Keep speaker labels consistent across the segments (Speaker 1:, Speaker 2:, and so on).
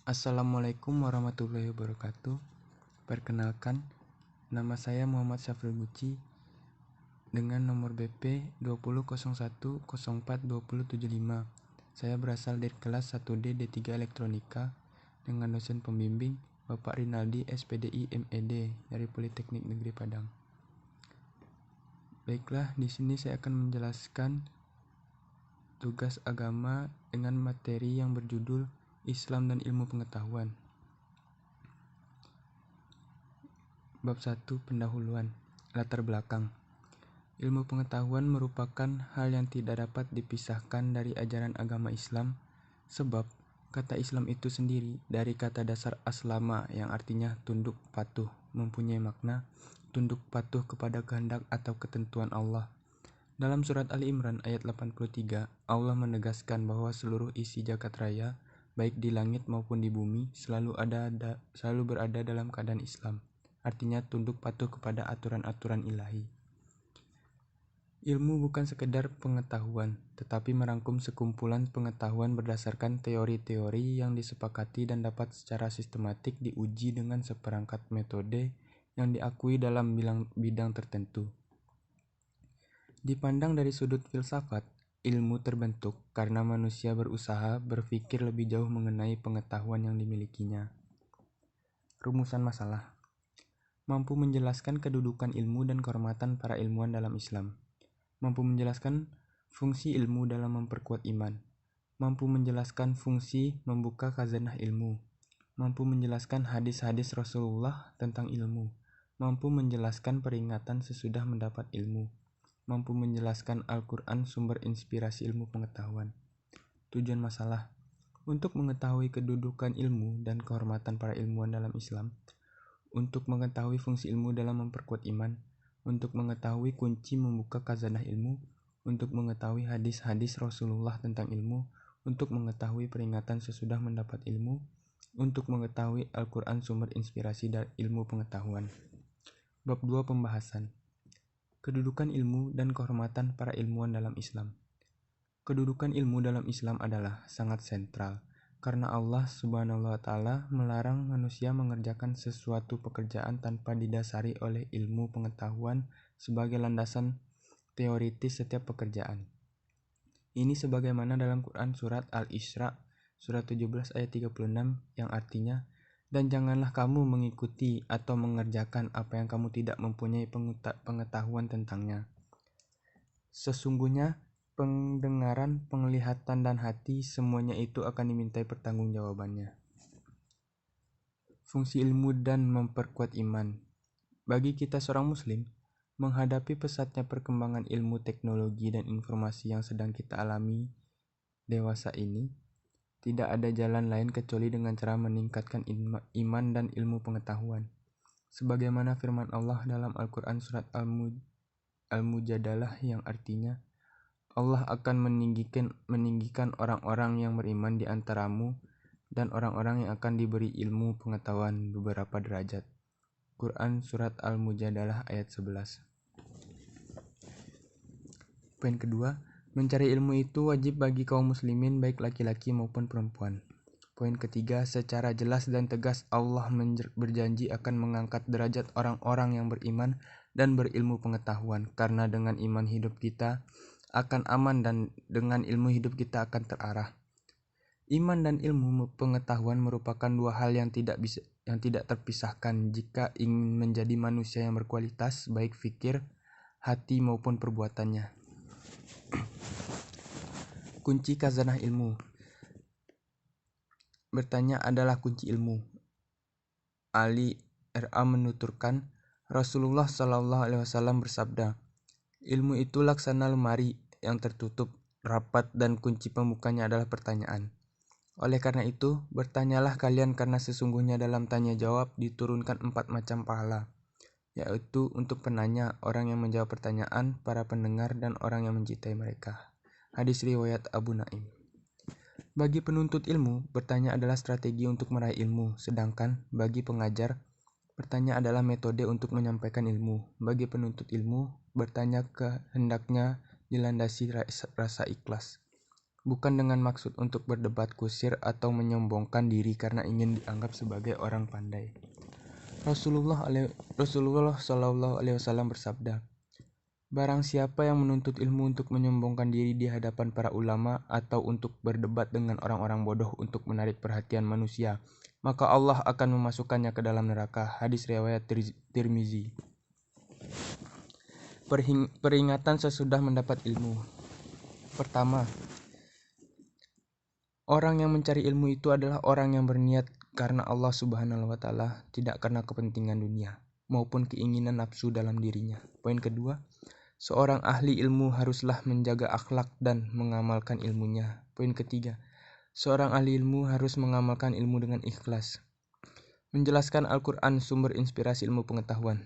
Speaker 1: Assalamualaikum warahmatullahi wabarakatuh. Perkenalkan, nama saya Muhammad Syafril Buci dengan nomor BP 2001042075. Saya berasal dari kelas 1D D3 Elektronika dengan dosen pembimbing Bapak Rinaldi SPDI MED dari Politeknik Negeri Padang. Baiklah, di sini saya akan menjelaskan tugas agama dengan materi yang berjudul Islam dan Ilmu Pengetahuan. Bab 1. Pendahuluan. Latar belakang. Ilmu pengetahuan merupakan hal yang tidak dapat dipisahkan dari ajaran agama Islam, sebab kata Islam itu sendiri dari kata dasar aslama yang artinya tunduk patuh, mempunyai makna tunduk patuh kepada kehendak atau ketentuan Allah. Dalam surat Ali Imran ayat 83, Allah menegaskan bahwa seluruh isi jagat raya, baik di langit maupun di bumi, selalu berada dalam keadaan Islam. Artinya tunduk patuh kepada aturan-aturan ilahi. Ilmu bukan sekedar pengetahuan, tetapi merangkum sekumpulan pengetahuan berdasarkan teori-teori yang disepakati dan dapat secara sistematik diuji dengan seperangkat metode yang diakui dalam bidang tertentu. Dipandang dari sudut filsafat, ilmu terbentuk karena manusia berusaha berpikir lebih jauh mengenai pengetahuan yang dimilikinya. Rumusan masalah. Mampu menjelaskan kedudukan ilmu dan kehormatan para ilmuwan dalam Islam. Mampu menjelaskan fungsi ilmu dalam memperkuat iman. Mampu menjelaskan fungsi membuka khazanah ilmu. Mampu menjelaskan hadis-hadis Rasulullah tentang ilmu. Mampu menjelaskan peringatan sesudah mendapat ilmu. Mampu menjelaskan Al-Quran sumber inspirasi ilmu pengetahuan. Tujuan masalah. Untuk mengetahui kedudukan ilmu dan kehormatan para ilmuwan dalam Islam, untuk mengetahui fungsi ilmu dalam memperkuat iman, untuk mengetahui kunci membuka khazanah ilmu, untuk mengetahui hadis-hadis Rasulullah tentang ilmu, untuk mengetahui peringatan sesudah mendapat ilmu, untuk mengetahui Al-Quran sumber inspirasi dari ilmu pengetahuan. Bab 2. Pembahasan. Kedudukan ilmu dan kehormatan para ilmuwan dalam Islam. Kedudukan ilmu dalam Islam adalah sangat sentral, karena Allah Subhanahu wa Ta'ala melarang manusia mengerjakan sesuatu pekerjaan tanpa didasari oleh ilmu pengetahuan sebagai landasan teoritis setiap pekerjaan. Ini sebagaimana dalam Quran surat Al-Isra surat 17 ayat 36 yang artinya, dan janganlah kamu mengikuti atau mengerjakan apa yang kamu tidak mempunyai pengetahuan tentangnya. Sesungguhnya pendengaran, penglihatan, dan hati, semuanya itu akan dimintai pertanggungjawabannya. Fungsi ilmu dan memperkuat iman. Bagi kita seorang muslim, menghadapi pesatnya perkembangan ilmu teknologi dan informasi yang sedang kita alami dewasa ini, tidak ada jalan lain kecuali dengan cara meningkatkan iman dan ilmu pengetahuan. Sebagaimana firman Allah dalam Al-Quran surat Al-Mujadalah yang artinya, Allah akan meninggikan orang-orang yang beriman di antaramu dan orang-orang yang akan diberi ilmu pengetahuan beberapa derajat. Quran Surat Al-Mujadalah ayat 11. Poin kedua, mencari ilmu itu wajib bagi kaum muslimin baik laki-laki maupun perempuan. Poin ketiga, secara jelas dan tegas Allah berjanji akan mengangkat derajat orang-orang yang beriman dan berilmu pengetahuan, karena dengan iman hidup kita akan aman dan dengan ilmu hidup kita akan terarah. Iman dan ilmu pengetahuan merupakan dua hal yang tidak terpisahkan jika ingin menjadi manusia yang berkualitas baik fikir, hati maupun perbuatannya. Kunci khazanah ilmu. Bertanya adalah kunci ilmu. Ali R.A. menuturkan, Rasulullah SAW bersabda, ilmu itu laksana lemari yang tertutup rapat dan kunci pembukanya adalah pertanyaan. Oleh karena itu, bertanyalah kalian karena sesungguhnya dalam tanya jawab diturunkan 4 macam pahala, yaitu untuk penanya, orang yang menjawab pertanyaan, para pendengar, dan orang yang mencintai mereka. Hadis riwayat Abu Naim. Bagi penuntut ilmu, bertanya adalah strategi untuk meraih ilmu, sedangkan bagi pengajar, bertanya adalah metode untuk menyampaikan ilmu. Bagi penuntut ilmu, bertanya hendaknya dilandasi rasa ikhlas. bukan dengan maksud untuk berdebat kusir atau menyombongkan diri karena ingin dianggap sebagai orang pandai. Rasulullah Shallallahu Alaihi Wasallam bersabda, barang siapa yang menuntut ilmu untuk menyombongkan diri di hadapan para ulama atau untuk berdebat dengan orang-orang bodoh untuk menarik perhatian manusia, maka Allah akan memasukkannya ke dalam neraka. Hadis riwayat Tirmizi. Peringatan sesudah mendapat ilmu. Pertama, orang yang mencari ilmu itu adalah orang yang berniat karena Allah Subhanahu wa Ta'ala, tidak karena kepentingan dunia maupun keinginan nafsu dalam dirinya. Poin kedua, seorang ahli ilmu haruslah menjaga akhlak dan mengamalkan ilmunya. Poin ketiga, seorang ahli ilmu harus mengamalkan ilmu dengan ikhlas. Menjelaskan Al-Quran sumber inspirasi ilmu pengetahuan.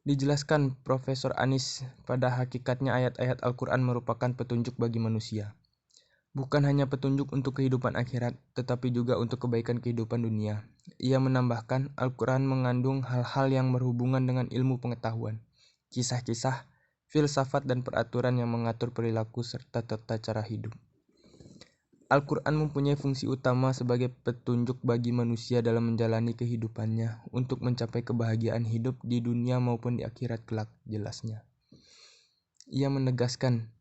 Speaker 1: Dijelaskan Profesor Anis, pada hakikatnya ayat-ayat Al-Quran merupakan petunjuk bagi manusia. Bukan hanya petunjuk untuk kehidupan akhirat, tetapi juga untuk kebaikan kehidupan dunia. Ia menambahkan, Al-Quran mengandung hal-hal yang berhubungan dengan ilmu pengetahuan, kisah-kisah, filsafat dan peraturan yang mengatur perilaku serta tata cara hidup. Al-Quran mempunyai fungsi utama sebagai petunjuk bagi manusia dalam menjalani kehidupannya untuk mencapai kebahagiaan hidup di dunia maupun di akhirat kelak, jelasnya. Ia menegaskan,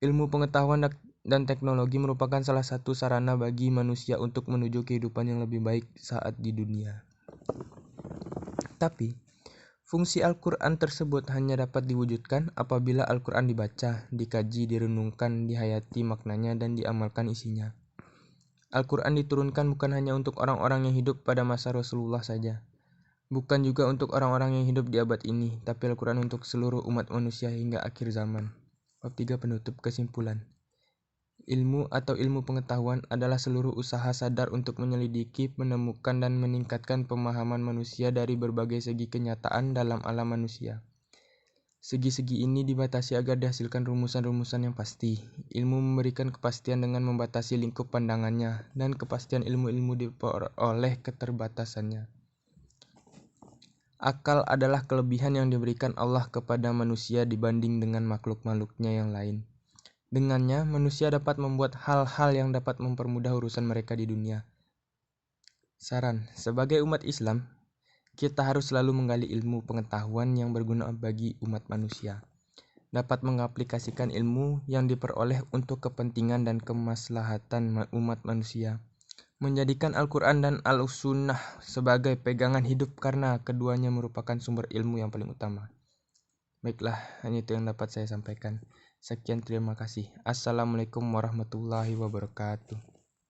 Speaker 1: ilmu pengetahuan dan teknologi merupakan salah satu sarana bagi manusia untuk menuju kehidupan yang lebih baik saat di dunia. Tapi, fungsi Al-Quran tersebut hanya dapat diwujudkan apabila Al-Quran dibaca, dikaji, direnungkan, dihayati maknanya, dan diamalkan isinya. Al-Quran diturunkan bukan hanya untuk orang-orang yang hidup pada masa Rasulullah saja, bukan juga untuk orang-orang yang hidup di abad ini, tapi Al-Quran untuk seluruh umat manusia hingga akhir zaman. Bab 3 penutup. Kesimpulan. Ilmu atau ilmu pengetahuan adalah seluruh usaha sadar untuk menyelidiki, menemukan, dan meningkatkan pemahaman manusia dari berbagai segi kenyataan dalam alam manusia. Segi-segi ini dibatasi agar dihasilkan rumusan-rumusan yang pasti. Ilmu memberikan kepastian dengan membatasi lingkup pandangannya, dan kepastian ilmu-ilmu diperoleh keterbatasannya. Akal adalah kelebihan yang diberikan Allah kepada manusia dibanding dengan makhluk-makhluknya yang lain. Dengannya, manusia dapat membuat hal-hal yang dapat mempermudah urusan mereka di dunia. Saran, sebagai umat Islam, kita harus selalu menggali ilmu pengetahuan yang berguna bagi umat manusia. Dapat mengaplikasikan ilmu yang diperoleh untuk kepentingan dan kemaslahatan umat manusia. Menjadikan Al-Quran dan Al-Sunnah sebagai pegangan hidup karena keduanya merupakan sumber ilmu yang paling utama. Baiklah, hanya itu yang dapat saya sampaikan. Sekian, terima kasih. Assalamualaikum warahmatullahi wabarakatuh.